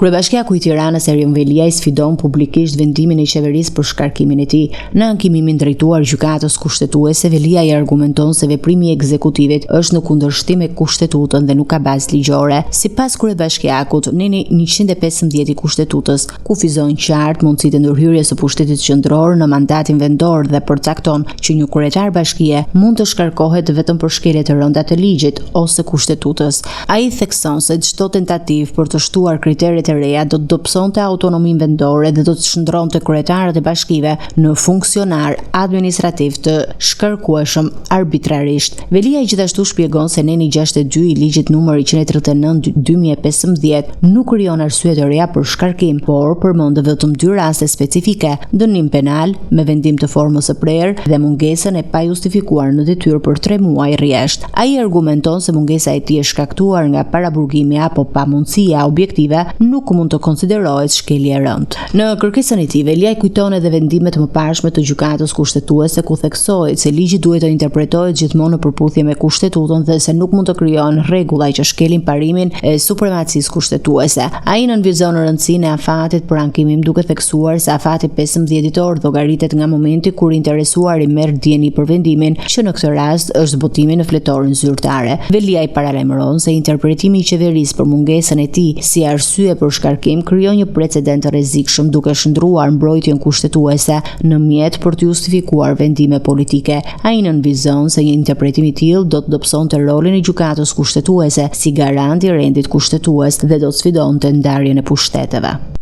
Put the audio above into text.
Kryebashkiaku i Tiranës Erion Veliaj sfidon publikisht vendimin e qeverisë për shkarkimin e tij. Në ankimimin drejtuar gjykatës kushtetuese, Veliaj argumenton se veprimi i ekzekutivit është në kundërshtim me Kushtetutën dhe nuk ka bazë ligjore. Sipas kryebashkiakut, neni 115 i Kushtetutës kufizon qartë mundësitë e ndërhyrjes së pushtetit qendror në mandatin vendor dhe përcakton që një kryetar bashkie mund të shkarkohet vetëm për shkelje të rënda të ligjit ose Kushtetutës. Ai thekson se çdo tentativë për të shtuar kriteret e reja do të dobësonte autonominë vendore dhe do të shndronte kryetarët e bashkive në funksionar administrativ të shkarkueshëm arbitrarisht. Veliaj gjithashtu shpjegon se neni 62 i ligjit numër 139/2015 nuk krijon arsye të reja për shkarkim, por përmend vetëm 2 raste specifike: dënim penal me vendim të formës së prerë dhe mungesën e pajustifikuar në detyrë për 3 muaj rresht. Ai argumenton se mungesa e tij është shkaktuar nga paraburgimi apo pamundësia objektive nuk mund të konsiderohet shkelje e rëndë. Në kërkesën e tij, Veliaj kujton edhe vendimet më parshme të gjykatës kushtetuese ku theksohet se ligji duhet të interpretohet gjithmonë në përputhje me Kushtetutën dhe se nuk mund të krijohen rregulla që shkelin parimin e supremacisë kushtetuese. Ai nënvizon rëndësinë e afatit për ankimim duke theksuar se afati 15 ditor llogaritet nga momenti kur interesuari merr dieni për vendimin, që në këtë rast është zbotimi në fletorin zyrtare. Veliaj paralajmëron se interpretimi i qeverisë për mungesën e tij si arsye për shkarkim krijon një precedent të rrezikshëm duke shndruar mbrojtjen kushtetuese në mjet për të justifikuar vendime politike. Ai nënvizon se një interpretim i tillë do të dobësonte rolin e gjykatës kushtetuese si garant i rendit kushtetues dhe do të sfidonte ndarjen e pushteteve.